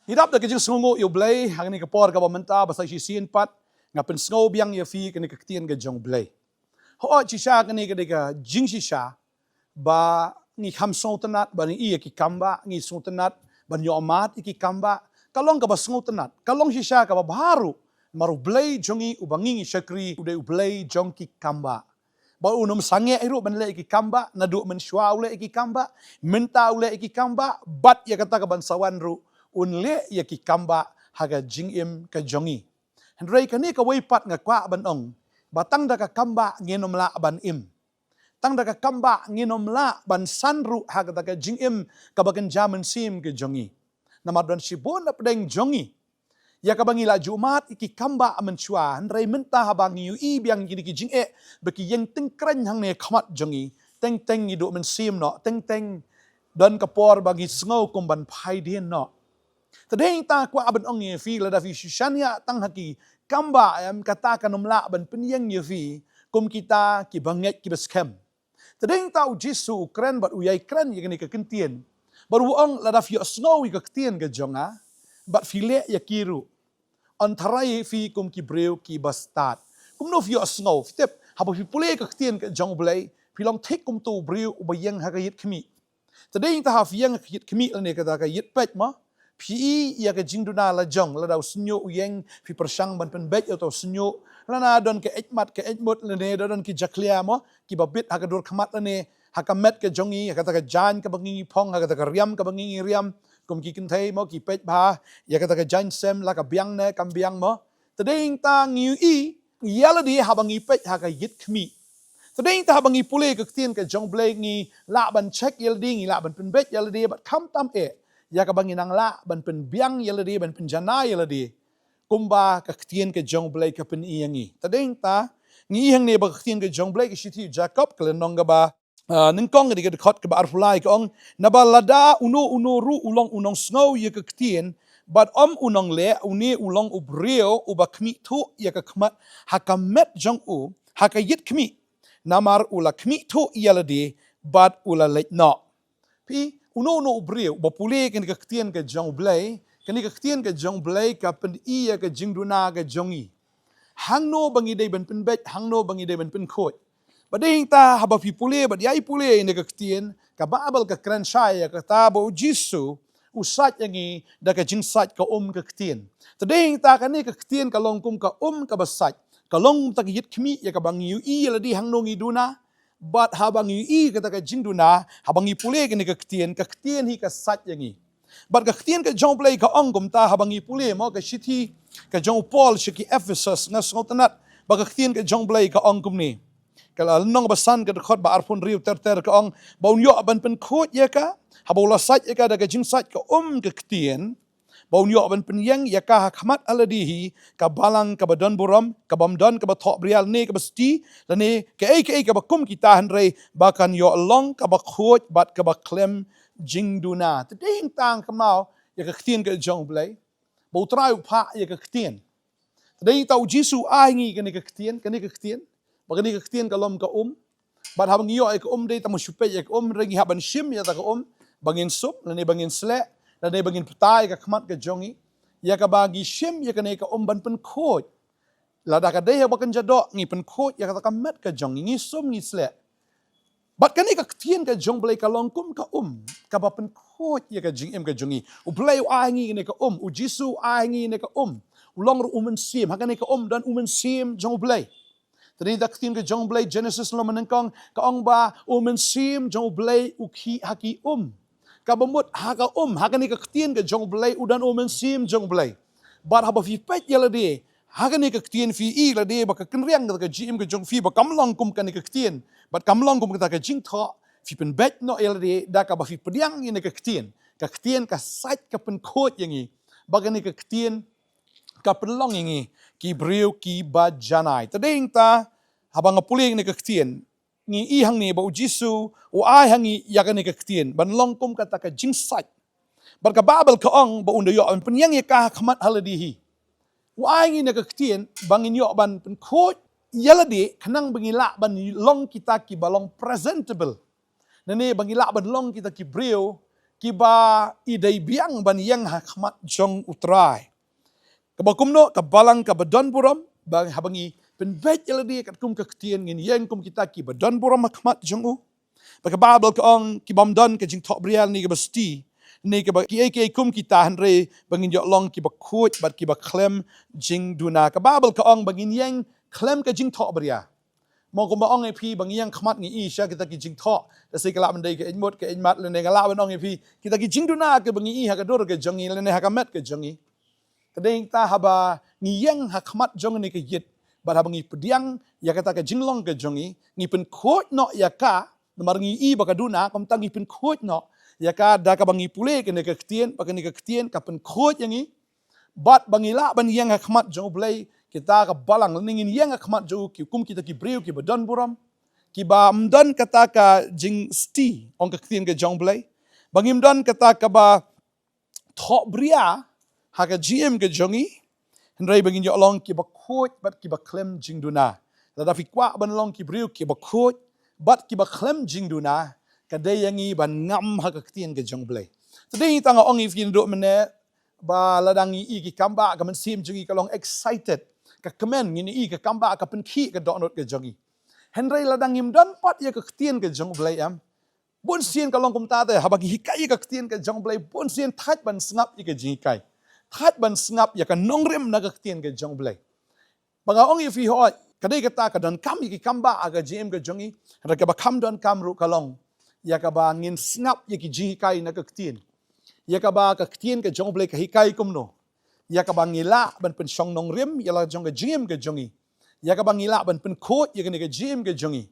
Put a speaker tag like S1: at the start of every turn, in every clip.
S1: Hirap da kajing sungo yo blay hangni ka por ka bamenta basa si sin pat ngapen snow biang ya fi kani ka tien ka jong blay. Ho chi sha kani ka jing si sha ba ni kham song tanat ba ni i ki kamba ni song tanat ba nyo amat ki kamba kalong ka ba song tanat kalong si sha ka ba baru maru blay jongi ubangi shakri uday blay jong ki kamba. Ba unum sange iru ban le ki kamba nadu men shwa ule ki kamba menta ule ki kamba bat ya kata ka ban sawan ru unle ya ki kamba haga jingim ka jongi hendrei kani ka wei pat nga kwa ban ong batang da ka kamba ngenom la ban im tang da ka kamba ngenom la ban sanru haga da ka jingim ka bagan jaman sim ka jongi namadran sibon na pedeng jongi ya ka bangi la jumat iki kamba amen chua hendrei menta habang yu i biang gini ki jing beki yang tengkren hang ne khamat jongi teng teng idu men sim no teng teng dan kapor bagi sngau kumban phai dien no tadeng ta kwa aben ong ye fi la da fi shania tang haki kamba am kata kanomla ban penyang ye fi kum kita ki banget ki beskem tadeng ta u jisu kren bat u yai kren ye ni ka kentien baru ong la da fi sngau ka ktien ga jonga bat file ya kiru antarai fi kum ki breu ki bastat kum no fi sngau fitep habo fi pule ka ktien ka jong blai filong thik kum tu breu u bayang ha ka yit khmi tadeng ta ha fi yang yit khmi la ne ka da ka yit pet ma pi ya ka jingduna la jong la daw snyo uyeng fi persang ban pen bet atau snyo la na don ke etmat ke etmut la ne don ki jaklia mo ki babit ha ka dur khamat la ne ha ka met ke jongi ha ka ta ka jan ka bangi phong ha ka ta ka riam ka bangi riam kum ki kin thai mo ki pet ba ya ka ta ka jan sem la ka biang ne kam biang mo tadeng ta ngiu i yala di ha bangi pet ha ka yit khmi tadeng ta bangi pule ka tien ka jong blai ngi la ban check yel ding la ban pen bet yala di bat kham tam ya ka bangi nang la ban pen biang yala di ban pen jana yala di kumba ka ktien ka jong blai ka pen iangi tadeng ta ngi hang ne ba ktien ka jong blai ka shiti jacob klen nong ga ba ningkong di ka khot ka ba arfulai ka ong na ba lada uno ru ulong unong snow ya ka ktien but unong le uni ulong ubreo uba kmi thu ya ka khmat hakamet jong u hakayit kmi namar ula kmi thu yala di but ula let no pi uno ubreu ba pule kan ka ktien ka jong blai kan ka ktien ka jong blai ka pen iya ka jingduna ka jongi hangno bangi dei ban pen bet hangno bangi dei ban pen khot bading ta haba fi pule bad yai pule in ka ktien ka babal ka kran shaya ka tabo jisu usat yangi da ka jingsat ka ka ktien tading ta kan ka ktien ka longkum ka ka basat ka long ta yit khmi ya ka bangi yu i la di hangno ngi duna but habang i kata ka jingduna habang i pule ka ktien hi ka sat yangi but ka ktien ka jong play ka ongum ta habang i pule mo ka shiti ka jong Paul shiki Ephesus na ngotanat ba ka ktien ka jong play ka ongum ni kala nong basan ka khot ba arpun riu ter ka ong ba unyo ban pen khot ya ka habola sat ya ka da ka jing sat ka ka ktien ba unyo ban pen yang ya ka khmat aladihi ka balang ka badon buram ka bamdon ka ba thok brial ne ka basti la ne ka ka ba kum kita hanre ba kan yo long ka ba khot bat ka ba klem jingduna tading tang kamau ya ka ktien ka jong blai ba utrai pha ya ka ktien tading tau jisu ai ngi ka ktien ba ka ktien ka lom ka bat habang yo ka de ta mo shupe ya ka rengi haban shim ya ta ka bangin sup la ne bangin sle la ne bangin putai ka khmat ka jongi ya ka bagi shim ya ka ne ka ban pen khot la da ka de ba kan jado ngi pen khot ya ka ta ka met ka jongi ngi sum ngi sle bat ka ne ka ktien ka jong blai ka longkum ka ka ba pen khot ya ka jing ka jongi u blai ai ngi ne ka u jisu ai ngi ne ka ulong ru umen sim ha ka ne ka dan umen sim jong blai tadi dak ktien ka jong blai Genesis lo menengkong ka ong ba umen sim jong blai uki haki ka bamut ha ka ha ni ka ktien ka jong blai udan umen sim jong blai bar ha ba fi pet yala de ha ni ka ktien fi i la de ba ka kenriang ka jim ka jong fi ba kamlong kum ka ni ka ktien bat kamlong kum ka jing tho fi pen bet no yala de da ka ba fi pediang ni ka ktien ka sat ka pen khot yangi ba ka ni ka ktien ka pelong yangi ki breu ki ba janai tading ta habang puling ni ka ktien ngi i hang ni ba jisu o ai hangi ya ka ni ka ktien ban longkum kata ka jingsat bar ka babel ka ong ba unda yo an penyang ya ka khmat haladihi o ai ngi ni ka ktien bangin yo ban pen khot yala de kanang bangila ban long kita ki balong presentable nane bangila ban long kita ki breu kiba idai biang ban yang hakmat jong utrai. Kabakumno kabalang kabadon buram bang habangi penbet yaladi kat kum kaktian ngin yang kum kita kibadon buram hakmat jong u. Baka Bible kaong kibamdon ka jing tok brial ni kabasti ni ka ki kum kita hanre bangin yok long kiba khut bat kiba klem jing duna ka Bible kaong bangin yang klem ka jing tok bria. Mo ko maong epi bangin yang khmat ngi isya kita ki jing tok da sei kala mandai ka inmot ka inmat le ne kala banong epi kita ki jing duna ka bangin i ha ka dor ka jongi le ne ha ka met ka jongi. Kadeng ta haba ngi yang ha khmat jong ni ka yit bat habangi pediang ya kata ka jinglong ka jongi ngi pen khut no ya ka Namarngi i bakaduna kom tangi pen khut no ya ka da ka bangi pule ke ne ka ktien pa ke ne ka ktien ka pen khut yangi bat bangila ban yang khmat jong blai kita ka balang ningin yang khmat jo ki kum kita ki breu ki badan buram ki ba mdan kata ka jing sti ong ka ktien ke jong blai bangim dan kata ka ba thok bria ha ka gm ke jongi hendrai bangin yo long ki ba khut bat ki ba klem jing duna da fi kwa ban long ki breu ki ba khut bat kiba klem jing duna kadai yangi ban ngam ha ka ktien ke jong blai tadai tanga ong if yin do mene ba ladangi i ki kamba ka man sim jingi ka long excited ka kemen ngini i ka kamba ka pen khi ka donot ke jongi henry ladangim don pat ya ka ktien ke jong blai am bon sien ka long kum ta te habagi hikai ka ktien ke jong blai bon sien that ban snap i ka jingi kai that ban snap ya ka Nongkhryiem na ka ktien ke jong blai banga ong if hi hot kadai kata ka don kam ki kamba aga jm ka jongi ra ka ba kam don kam ru kalong ya ka ba ngin snap ya ki ji kai na ka ktien ya ka ba ka ktien ka jong blai ka hikai kumno ya ka ba ngila ban pen shong Nongkhryiem ya la jong ka jm ka jongi ya ka ba ngila ban pen khot ya ka ne ka jm ka jongi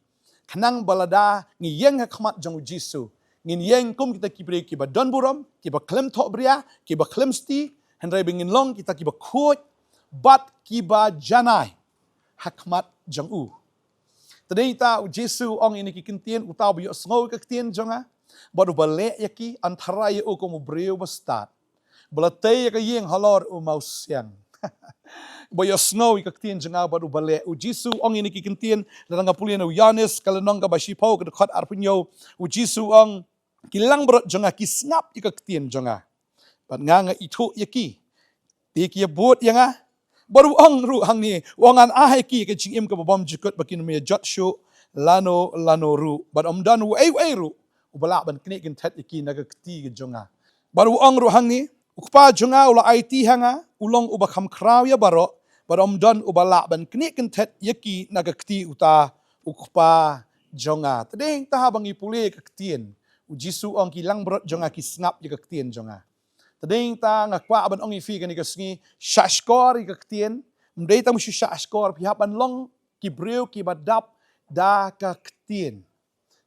S1: khanang balada ngi yeng ha khmat jong jisu ngin yeng kum kita ki bre ki ba don buram ki ba klem thok bria ki ba klem sti hendrai bingin long kita ki ba khot bat ki ba janai hakmat jong u. Tadai ta u Jesu ong ini ki kintien utaw biyo sngow ka ktien jonga baru bale yaki antara ya u komu breu bastat. Balatay ka yeng halor u mausian. Bayo sngow ka ktien jonga baru bale u Jesu ong ini ki kintien ladang pulien u Yanis kalanong ka basipaw ka dekat arpunyo u Jesu ong kilang brot jonga ki snap ka ktien jonga. Pat nga itu yaki. Tiki ya buat yanga baru ang ru hang ni wangan ahai ki ke chingim ka babam jikut bakin me jot show lano ru but dan wu ai ru ubala ban kni kin that ki naga kti ke jonga baru ang ru hang ni ukpa jonga ula IT hanga ulong uba kham kraw ya baro dan ubala ban kni kin that yaki naga kti uta ukpa jonga tadeng ta bang ipule ka ktien u Jisu ang kilang brot jonga ki snap ya ka ktien jonga tadeng ta ngakwa ban ong ifi kani kasngi shashkor ka ktien mdei ta mushi shashkor pihapan long ki breu ki badap da ka ktien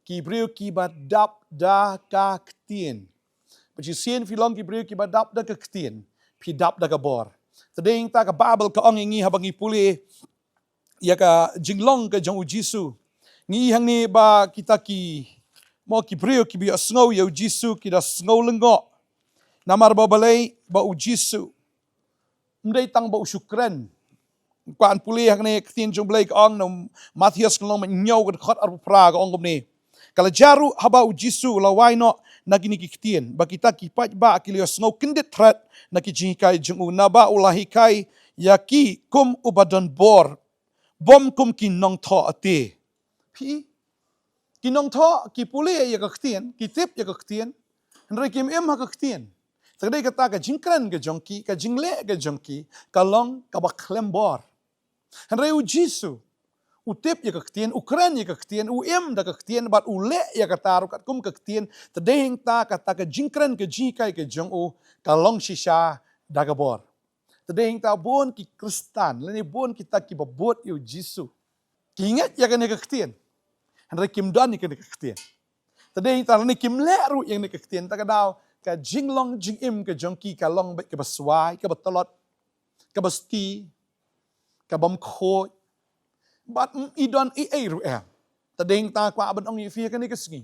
S1: ki breu ki badap da ka ktien but sien fi long ki breu ki badap da ka ktien pi dap da ka bor tadeng ta ka babel ka ong ngi habang ipuli ya ka jinglong ka jong Jisu ngi hang ni ba kita ki mo ki breu ki bi asngau ya Jisu ki da sngow lengo namar babalay ba u Jisu mday tang ba u syukran kuan puli hang ne ktien jong blai ka ong no Matthias long ma nyaw ka khat ar pra ka ong gomni kala jaru haba u Jisu la why not nagini ki ktien ba kita ki pat ba kilio snow kindet threat na ki jinkai jong u na ba ulahi kai yaki kum ubadan bor bom kum ki nong tho ate pi ki nong tho ki puli ya ka ktien ki tip ya ka ktien ndre kim em ha ka ktien Tadai kata ka jingkran ka jongki, ka jingle ka jongki, kalong ka baklem bor. Henry u Jisu, u tip ya ka ktien, u kran ya ka ktien, u em da ka ktien, bat u le ya ka taru kat kum ka ktien, tadai hing ta kata ka jingkran ka jikai ka jong u, kalong shisha da ka bor. Tadai hing ta bon ki kristan, lani bon kita ki babot yu Jisu. Ki ingat ya ka ne ka ktien. Henry kim dan ya ka ne ka ktien. Tadai hing ta lani kim le ru yang ne ka ktien, ta ka daw, ka jinglong jingim ka jongki ka long bet ka baswai ka batalot ka basti ka bam kho bat idon ai ru tadeng ta kwa ban ong fi ka ni ka sngi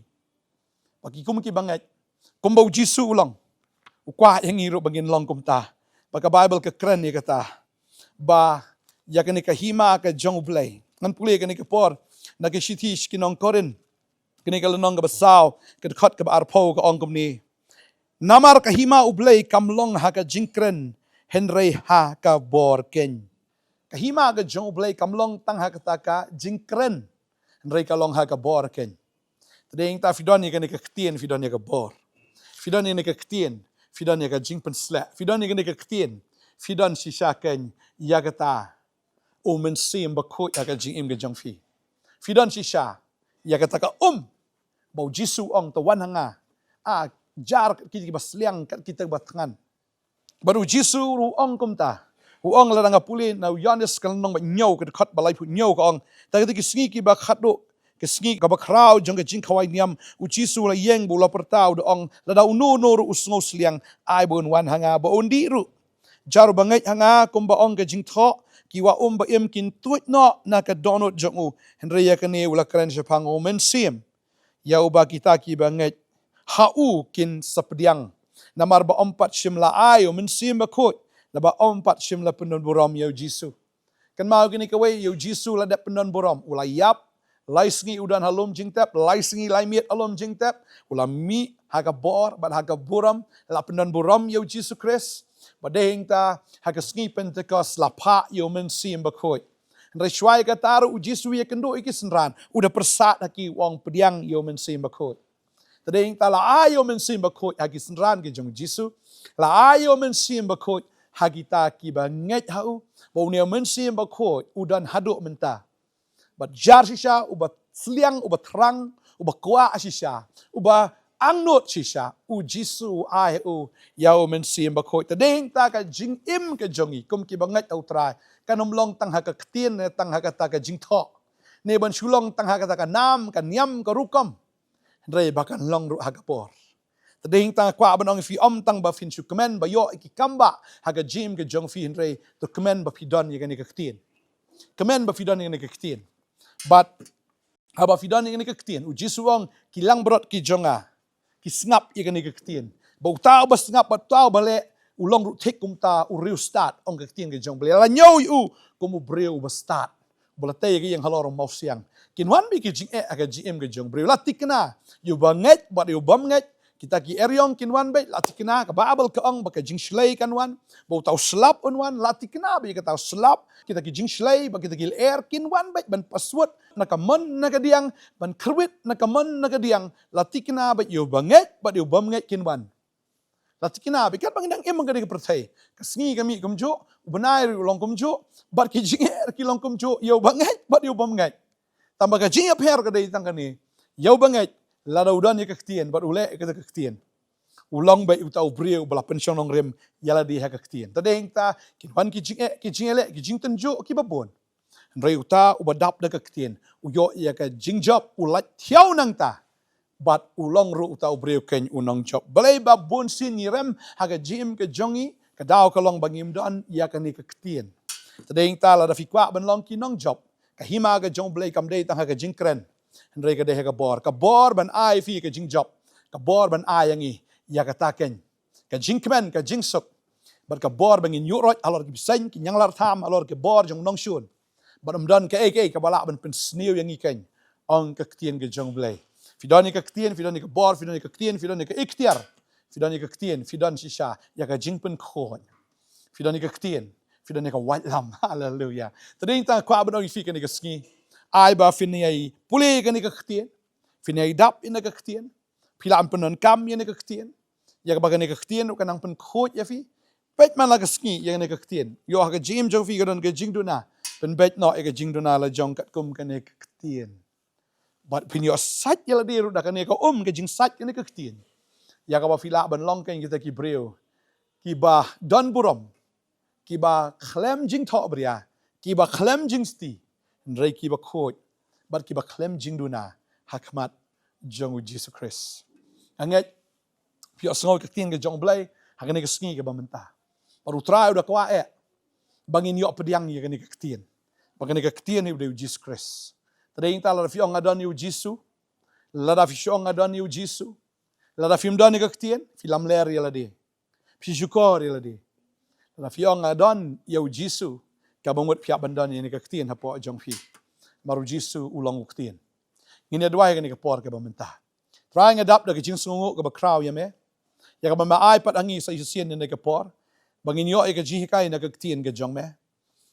S1: pagi kum ki bangat kum bau Jisu ulang ukwa yang iro bangin long kum ta pagka Bible ka kran ni kata ba ya ka ni ka hima ka jong blai ngan puli ka ni ka por na ka shitish kinong korin kini ka lanong ka basaw ka khat ka arpo ka ong kum ni Namar kahima ublay kamlong haka jingkren henry ha ka borken. Kahima ka jong ublay kamlong tang haka taka jingkren henry kalong haka borken. Tadeng ta fidon ni ka ktien fidon ni ka bor. Fidon ni ka ktien fidon ni ka jingpen sla. Fidon ni ka ktien fidon si syaken yagata o mensim bakut haka jingim ka jong fi. Fidon si sya yagata ka bau jisu ong tawan hanga jar kita basliang kita batangan baru jisu ruong kumta ruong ladang apuli na yanes kan nong nyau ke dekat balai pu nyau ka ong ta kita kisngi ki ba khadu kisngi ka ba krau jong ke jing khawai niam u jisu la yeng bu la pertau de ong lada unu no ru usngo sliang ai bon wan hanga ba undi ru jar bangai hanga kum ba ong ke jing tho ki wa ba em kin tuit no na ka donot jong u henry ya kane ula kran sepang o men sim ya uba kita ki bangai hau kin sapdiang namar ba ompat shimla ayo mensim bakut la ba ompat shimla pendon buram yo jisu kan mau gini kawai yo jisu la dat pendon buram ula yap lai sngi udan halom jingtap lai sngi lai miet alom jingtap ula mi haga bor bat haga buram la pendon buram yo jisu kris badeng ta haga sngi pentecost la pa yo mensim bakut Rishwai kataru jisu ya kendo ikisenran udah persat haki wong pediang yo mensim bakut. Tadeng ta la ayo mensim bakut hagi senran ke jong jisu. La ayo mensim bakut hagi ta ki ba nget hau. Bau ne mensim bakut udan haduk menta. Bat jar shisha uba sliang uba terang uba kuah shisha uba angnut shisha u jisu ai u yau mensim bakut. Tadeng ta ka jing im ke jongi kum ki ba nget au trai. Kanom long tang haka ketien tang haka ta ka jing tho. Ne ban Shillong tang haka ta ka nam ka niam ka rukom. Ndrei bahkan long ru haga por. Tadeng tang kwa banong fi tang ba fin su kemen ba yo iki kambah haga jim ke jong fi ndrei to kemen ba fidon ye gani ka ktien. Kemen ba fidon ye gani ka ktien. But haba fidon ye gani ka ktien u jisu ong kilang brot ki jonga. Ki snap ye gani ka ktien. Ba utau ba snap ba tau ba le ulong ru tek kumta u riu start ong ka ktien ke jong bele la nyau u kumu breu ba start. Bola tay ke yang halorong mau siang. Kinwan bi ki jing aga GM ke jong breu latikna. You banget but you bam nget kita ki eryong kinwan be latikna ka babel ka ong ba ka jing shlei kanwan. Bau tau slap onwan latikna bi ka tau slap kita ki jing shlei ba kita ki air kinwan be ban password na ka mon na ka diang ban krwit na ka mon na ka diang latikna ba you banget but you bam nget kinwan. Latikna bi kat bangdang em ngade ka pertai. Kasngi kami kumjo benai long kumjo bat ki jing ki long kumjo yo banget but you bam nget. Tambah ka jing per ka dai tang kani yo banget la daudan ye ka ktien bat ule ka ktien. Ulang bai utau breu bala pension Nongkhryiem yala di ha ka ktien. Tadeng ta kinwan ki jing ele ki jing tenjo ki babon. Ndrei uta ubadap da ka ktien. Uyo ya ka jing job ulat thiau nang ta. Bat ulong ru utau breu ken unong job. Balai babon sin yirem haga jim ke jongi ka daw ka long bangim don ya ka ni ka ktien. Tadeng ta la da fikwa ban long ki nong job. Kahima ka jong blay kam day tang haga jing kren. Hendrei ka dehe ka bor ban ai fi ka jing job. Ka bor ban ai yangi ya ka taken. Ka jing kmen ka jing sok. Bat ka bor bangin yurot alor ki biseng ki nyang lar tham alor ki bor jong nong shun. Bat umdan ka ka balak ban pen sniu yangi ken. Ong ka ktien ka jong blay. Fidon ka ktien, fidon ka bor, fidon ka ktien, fidon ka ikhtiar. Fidon ka ktien, fidon shisha ya ka jing pen khon. Fidon ka ktien. Fidon ka white lam. Hallelujah. Tadeng ta kwa ban ong fi ka ni ka sngi. Ai ba finai puli ka ni ka ktien. Finai dap ina ka ktien. Pilam penon kam ya ni ka ktien. Ya ka ba ni ka ktien ka nang pen khot ya fi. Bet man la ka sngi ya ni ka ktien. Yo ha ka jim jong fi ka don ka jing duna. Pen bet no ka jing duna la jong kat kum ka ni ka ktien. But pin yo sat ya la di ru da ka ni ka ka jing sat ka ni ka ktien. Ya ka ba fila ban long kan kita ki breu. Ki ba don burom. Ki ba klem jing tho bria. Ki ba klem jing sti. Ndrei ki ba khot. Bat ki ba klem jing duna. Hakmat jong Jesus Christ. Anget pio sngo ka ktien ka jong blay hakane ka sngi ka ba menta. Paru trai udah kwa bangin yo pediang ya ka ni ka ktien. Bagane ka ktien ni udah Jesus Christ. Tadeng ta la fi ong adon yu jisu. La da fi ong adon yu jisu. La da fi mdon ka ktien, fi lam ler ya la de. Fi syukor ya la de. La fi ong adon yu jisu. Ka bangwet pia bandon ya ni ka ktien ha po jong fi. Maru jisu ulang ktien. Ngine dua ya ni ka por ka ba menta. Try ngadap da ka jing sungu ka ba kraw ya me. ya ka ma ai pat angi sa sien ne ka por bangin yo e ka ji kai na ka tien ka jong me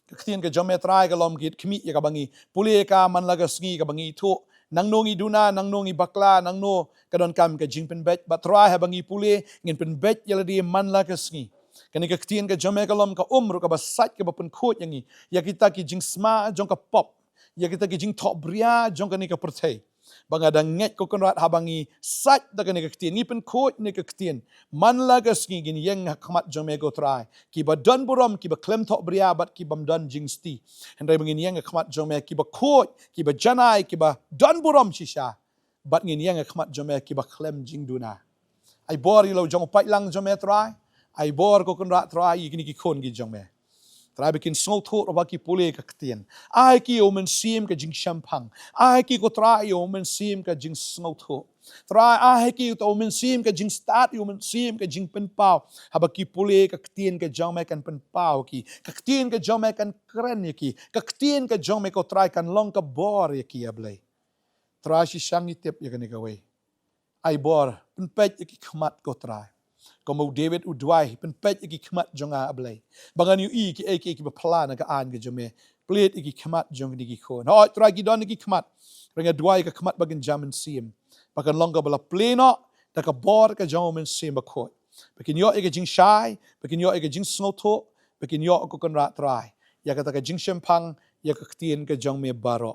S1: ka tien ka jong me trai ka lom git khmi ya ka bangi pule ka man la ka sngi ka bangi thu nang nongi duna nang nongi bakla nang no ka don kam ka jing pen bet ba trai ha bangi pule ngin pen bet ya di man la ka sngi kani ka tien ka jong me ka lom ka umru ka basat ka pen khot yangi ya kita ki jing sma jong ka pop ya kita ki jing thok bria jong ka ni ka perthai bangada nget ko konrat habangi sat da kani ka tien ni pen khot ni ka tien man la ka sngi gin yang khmat jong me go trai ki ba don burom ki ba klem thok bria bat ki bam don jing sti hendai bangin yang khmat jong me ki ba khot ki ba janai ki ba don burom shisha bat ngin yang khmat jong me ki ba klem jing duna ai bor lo jong pai lang jong me trai ai bor ko konrat trai igni ki khon gi jong me trai bikin sngo thot ro ba ki pule ka tien ai ki o men sim ka jing shampang ai ki ko trai o men sim ka jing sngo thot trai ai ki to men sim ka jing start o men sim ka jing pen pau ha ba ki pule ka tien ka jong me kan pen pau ki ka tien ka jong me kan kren ki ka tien ka jong me ko trai kan long ka bor ki ablai trai shi shang ni tep ya kan ka we ai bor pen pet ki khmat ko trai como David udwai pen pet ki khmat jonga ablai bangan yu i ki ki plan ka an ge jome plate ki khmat jong di ki khon ho tra ki don ki khmat renga dwai ka khmat bagin jamin sim bakan longa bala pleno da ka bor ka jong men sim ba khot bakin yo e jing shai bakin yo e jing snotho bakin yo ko kon ra trai ya ka ta ka jing shempang ya ka tien ka jong me baro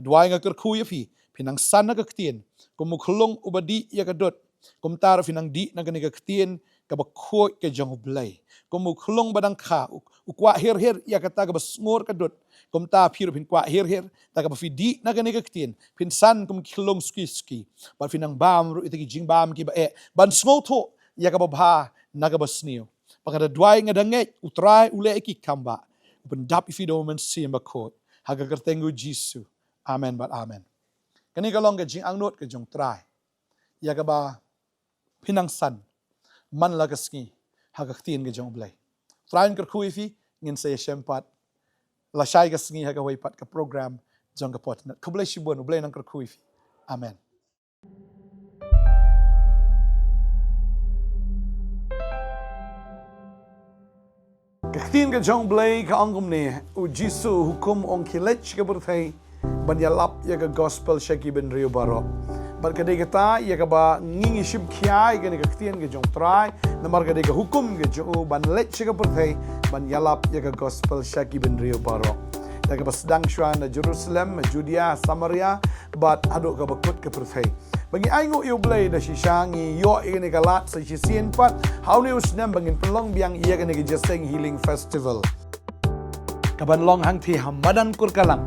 S1: dwai nga ker khu ya fi pinang san na ka tien como khlong ubadi ya ka dot kum tar finang di na gani ka tien ka ba khoi ka jong blai kum khlong badang kha ukwa her ya ka ta ka basngor ka dot kum ta phir phin kwa her ta ka ba fi di na gani ka tien phin san kum khlong ski ba finang bam ru iti jing bam ki ba e ban sngo tho ya ka ba bha na ka ba snio pa ka dwai nga dange utrai ule ki kambah ben dap if do men sim ba khot ha ka tengu jisu amen but amen kani ka long ka jing ang not ka jong trai ya ka ba pinang san man la ka ski ha ka tien ka jong blai train ka khui fi ngin se shempat la shai ka ski ha ka wai pat ka program jong ka pot ka blai shi bon blai nang ka khui fi amen ka tien ka jong blai ka angum ne u jisu hukum ong kilech ka burthai ban ya lap ya ka gospel shaki ben rio baro bar ka dega ta ya ka ba ngingi shib khiai ka ne ka tien ka jong trai namar ka dega hukum ka jo ban lech ka burthai ban ya lap ya ka gospel shaki ben rio baro ya ka ba sedang shwan na Jerusalem Judea Samaria bat aduk ka ba kut ka burthai bagi aingo yo blai da shishangi yo ne ka lat sa shisien pat how ne usnam bangin pelong biang ia ka ne ka jaseng healing festival ka ban long hang thi hamadan kur kalang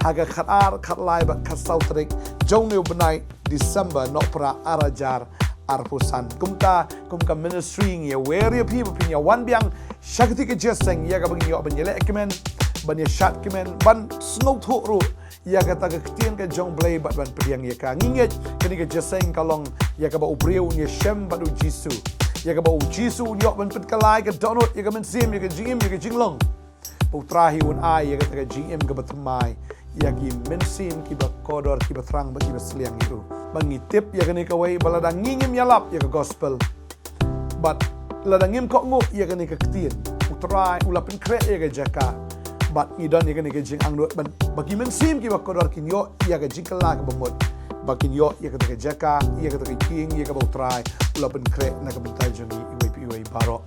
S1: haga khatar khatlai ba khasautrik jong ne benai December no pra arajar arpusan kumka ministry ngi where you people pin ya wan biang shakti ke jaseng ya ka bagi yo ban yele ekmen ban ya shat kemen ban snow thu ru ya ka ta ka tien ka jong blai ban priang ya ka nginget kani ka jaseng kalong ya ka ba ubreu ni shem ba du jisu ya ka ba u jisu yo ban pit kalai ka donut ya ka men sim ya ka jinglong putrahi un ai ya ka ta ka jim ka batmai ya ki mensim ki ba kodor ki ba trang ba ki ba sliang itu bangi tip ya kani ka wai baladang ngingim yalap ya ka gospel but ladangim ko nguk ya kani ka ktien utrai ulapin kre ya ka jaka but idon ya kani ka jing angnut ban bagi mensim ki ba kodor kin yo ya ka jing kala ka bamot bakin yo ya ka jaka ya ka king ya ka ba utrai ulapin kre na ka bentai jongi iwai baro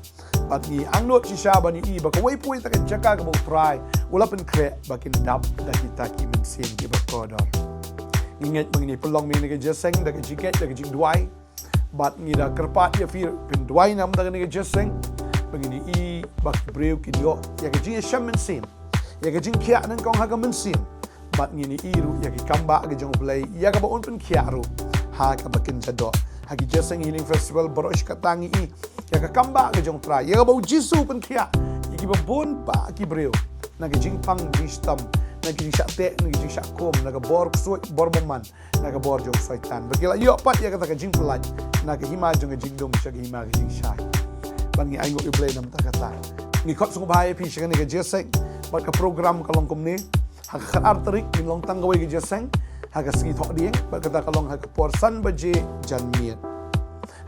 S1: but ni angnut si shaban ni ba ka wai pui ta ka jaka ka ba utrai ulapin kre bakin dap da kita ki mensim ki ba kodor ingat mengini pelong mini ke jaseng da ke jiket da ke jing duai bat ni da kerpat ya fir pin duai nam da ke jaseng mengini i bak breu ki yo ya ke jing sham mensim ya ke jing kia nan kong ha ka mensim bat ngini i ru ya ke kambah ke jong blai ya ka ba un pin kia ru ha ka bakin jado ha ki jaseng healing festival borosh ka tangi i ya ka kambah ke jong tra ya ka ba jisu pin kia ki ba bon ba ki breu na ke jing pang jistam na ke jing syak te na ke jing syak kom na ka bor ksoi bor moman na ka bor jong saitan bagila yo pat ya ka ta ka jing pelat na ka hima jong jing dong syak hima ke jing shai ban ngi aingo iblay nam ta kata ni khot sung bhai pi shak ni ke jesek bat ka program kalong kom ni ha ka arterik ni long tang gawai ke jeseng ha ka ski thok ding bat ka ta kalong ha ka por san baje jan miet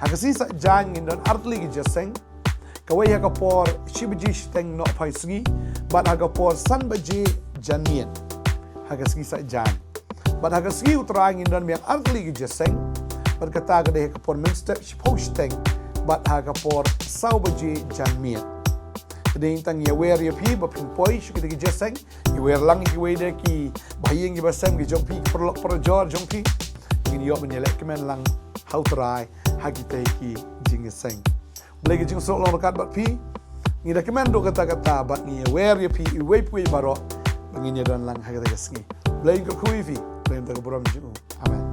S1: Hakasi sa jan ngin don artli gi jaseng. Kawai hakapor shibaji steng no pai singi, bat hakapor san baji janmien. Hakasi sa jan. Bat hakasi utra ngin don miang artli gi jaseng. Bat kata ka de hakapor minstep shiposteng, bat hakapor sau baji janmien. Kadang tang ya wer ya pi ba pin poi shi ki jaseng, ya wer lang ki we de ki baying ki basem ki jong pi per jor jong pi. Ngin yo men yelek kemen lang how try hagite ki jing seng. Lagi jing sok long kat bat pi. Ngi da kemen do kata-kata bat ni wer ya pi we pi baro ngin ya don lang hagite kesngi. Blay ko kuifi, blay ta ko boram jing. Amen.